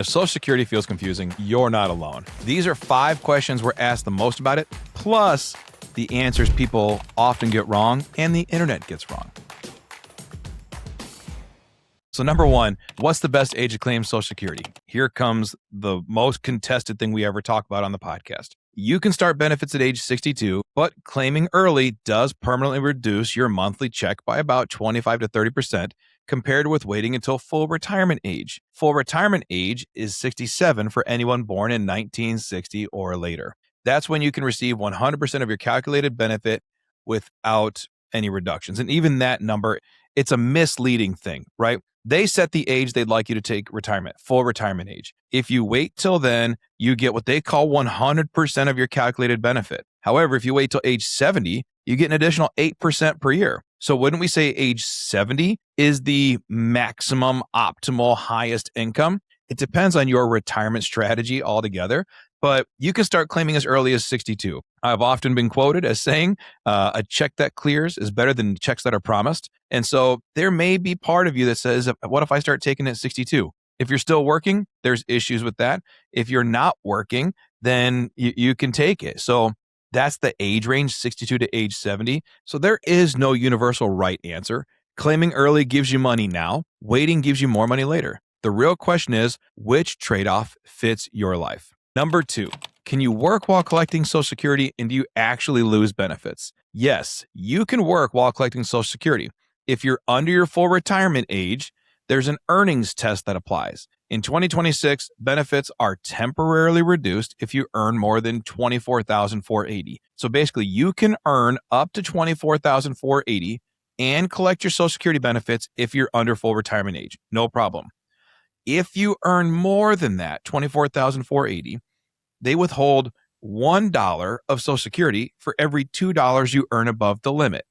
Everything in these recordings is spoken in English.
If Social Security feels confusing, you're not alone. These are 5 questions we're asked the most about it, plus the answers people often get wrong and the internet gets wrong. So number 1, what's the best age to claim Social Security? Here comes the most contested thing we ever talk about on the podcast. You can start benefits at age 62, but claiming early does permanently reduce your monthly check by about 25 to 30%. Compared with waiting until full retirement age. Full retirement age is 67 for anyone born in 1960 or later. That's when you can receive 100% of your calculated benefit without any reductions. And even that number, it's a misleading thing, right? They set the age they'd like you to take retirement, full retirement age. If you wait till then, you get what they call 100% of your calculated benefit. However, if you wait till age 70, you get an additional 8% per year. So wouldn't we say age 70 is the maximum, optimal, highest income? It depends on your retirement strategy altogether, but you can start claiming as early as 62. I've often been quoted as saying a check that clears is better than checks that are promised. And so there may be part of you that says, what if I start taking it at 62? If you're still working, there's issues with that. If you're not working, then you can take it. So that's the age range, 62 to age 70. So there is no universal right answer. Claiming early gives you money now. Waiting gives you more money later. The real question is, which trade-off fits your life? Number 2, can you work while collecting Social Security and do you actually lose benefits? Yes, you can work while collecting Social Security. If you're under your full retirement age, there's an earnings test that applies. In 2026, benefits are temporarily reduced if you earn more than $24,480. So basically, you can earn up to $24,480 and collect your Social Security benefits if you're under full retirement age. No problem. If you earn more than that, $24,480, they withhold $1 of Social Security for every $2 you earn above the limit,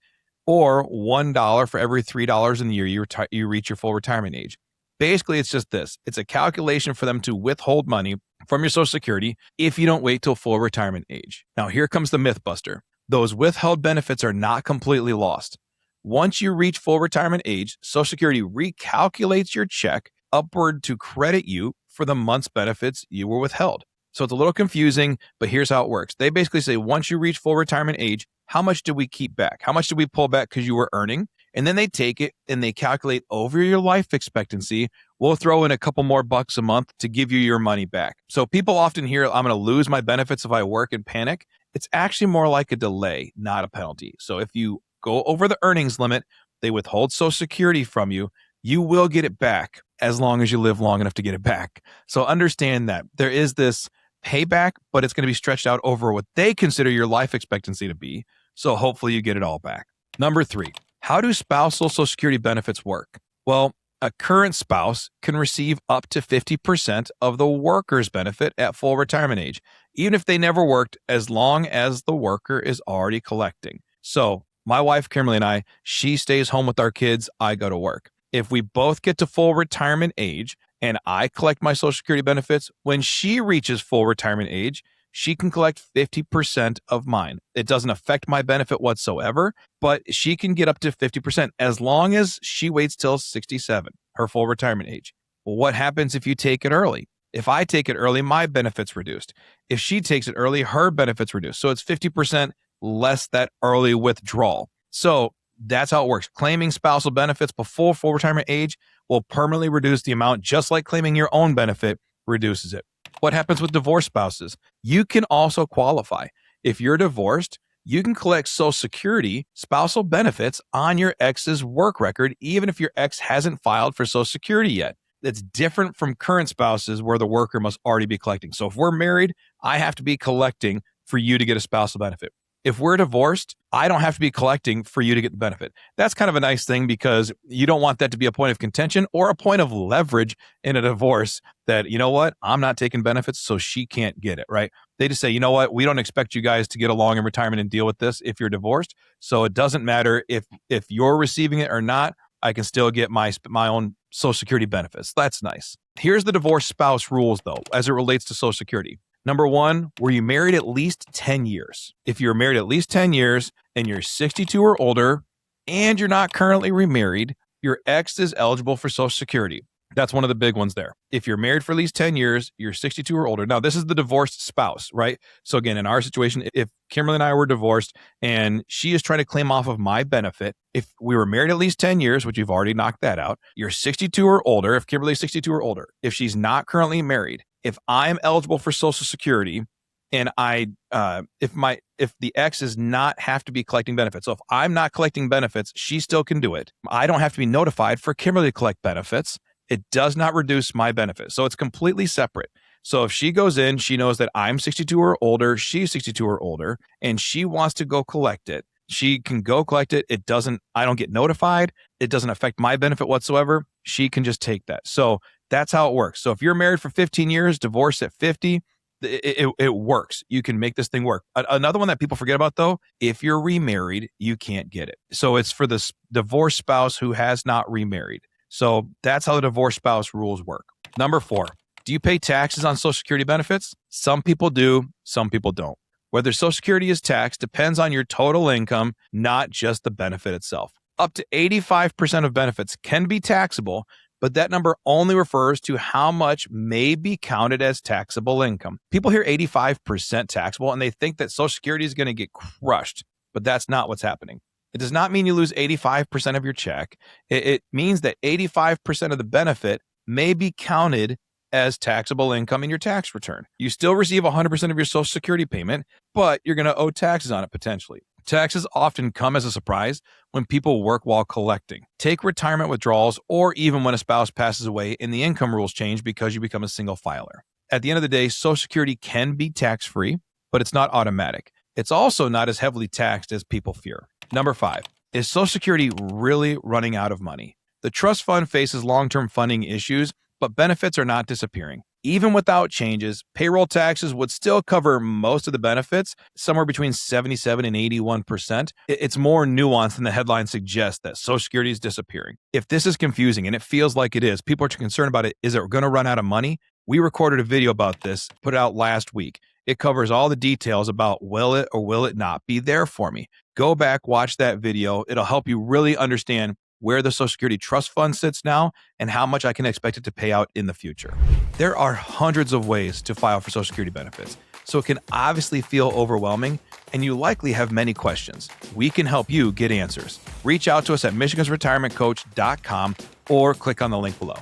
or $1 for every $3 in the year you reach your full retirement age. Basically, it's just this. It's a calculation for them to withhold money from your Social Security if you don't wait till full retirement age. Now, here comes the myth buster. Those withheld benefits are not completely lost. Once you reach full retirement age, Social Security recalculates your check upward to credit you for the month's benefits you were withheld. So it's a little confusing, but here's how it works. They basically say, once you reach full retirement age, how much do we keep back? How much do we pull back because you were earning? And then they take it and they calculate over your life expectancy. We'll throw in a couple more bucks a month to give you your money back. So people often hear, I'm going to lose my benefits if I work and panic. It's actually more like a delay, not a penalty. So if you go over the earnings limit, they withhold Social Security from you. You will get it back as long as you live long enough to get it back. So understand that there is this payback, but it's going to be stretched out over what they consider your life expectancy to be. So hopefully you get it all back. Number 3, how do spousal Social Security benefits work? Well, a current spouse can receive up to 50% of the worker's benefit at full retirement age, even if they never worked, as long as the worker is already collecting. So my wife, Kimberly, and I, she stays home with our kids. I go to work. If we both get to full retirement age and I collect my Social Security benefits, when she reaches full retirement age, she can collect 50% of mine. It doesn't affect my benefit whatsoever, but she can get up to 50% as long as she waits till 67, her full retirement age. Well, what happens if you take it early? If I take it early, my benefit's reduced. If she takes it early, her benefit's reduced. So it's 50% less that early withdrawal. So that's how it works. Claiming spousal benefits before full retirement age will permanently reduce the amount, just like claiming your own benefit reduces it. What happens with divorced spouses? You can also qualify. If you're divorced, you can collect Social Security spousal benefits on your ex's work record, even if your ex hasn't filed for Social Security yet. That's different from current spouses where the worker must already be collecting. So if we're married, I have to be collecting for you to get a spousal benefit. If we're divorced, I don't have to be collecting for you to get the benefit. That's kind of a nice thing because you don't want that to be a point of contention or a point of leverage in a divorce that, you know what, I'm not taking benefits, so she can't get it, right? They just say, you know what, we don't expect you guys to get along in retirement and deal with this if you're divorced. So it doesn't matter if you're receiving it or not, I can still get my own Social Security benefits. That's nice. Here's the divorced spouse rules, though, as it relates to Social Security. Number 1, were you married at least 10 years? If you're married at least 10 years and you're 62 or older and you're not currently remarried, your ex is eligible for Social Security. That's one of the big ones there. If you're married for at least 10 years, you're 62 or older. Now, this is the divorced spouse, right? So again, in our situation, if Kimberly and I were divorced and she is trying to claim off of my benefit, if we were married at least 10 years, which you've already knocked that out, you're 62 or older, if Kimberly's 62 or older, if she's not currently married, if I'm eligible for Social Security and if the ex does not have to be collecting benefits. So if I'm not collecting benefits, she still can do it. I don't have to be notified for Kimberly to collect benefits. It does not reduce my benefit. So it's completely separate. So if she goes in, she knows that I'm 62 or older, she's 62 or older, and she wants to go collect it. She can go collect it. I don't get notified. It doesn't affect my benefit whatsoever. She can just take that. So that's how it works. So if you're married for 15 years, divorced at 50, it works. You can make this thing work. Another one that people forget about, though, if you're remarried, you can't get it. So it's for the divorced spouse who has not remarried. So that's how the divorced spouse rules work. Number 4, do you pay taxes on Social Security benefits? Some people do, some people don't. Whether Social Security is taxed depends on your total income, not just the benefit itself. Up to 85% of benefits can be taxable, but that number only refers to how much may be counted as taxable income. People hear 85% taxable and they think that Social Security is going to get crushed, but that's not what's happening. It does not mean you lose 85% of your check. It means that 85% of the benefit may be counted as taxable income in your tax return. You still receive 100% of your Social Security payment, but you're going to owe taxes on it potentially. Taxes often come as a surprise when people work while collecting, take retirement withdrawals, or even when a spouse passes away and the income rules change because you become a single filer. At the end of the day, Social Security can be tax-free, but it's not automatic. It's also not as heavily taxed as people fear. Number 5, is Social Security really running out of money? The trust fund faces long-term funding issues, but benefits are not disappearing. Even without changes, payroll taxes would still cover most of the benefits, somewhere between 77 and 81%. It's more nuanced than the headline suggests that Social Security is disappearing. If this is confusing, and it feels like it is, people are concerned about it, is it going to run out of money? We recorded a video about this, put it out last week. It covers all the details about will it or will it not be there for me. Go back, watch that video. It'll help you really understand where the Social Security Trust Fund sits now and how much I can expect it to pay out in the future. There are hundreds of ways to file for Social Security benefits, so it can obviously feel overwhelming, and you likely have many questions. We can help you get answers. Reach out to us at michigansretirementcoach.com or click on the link below.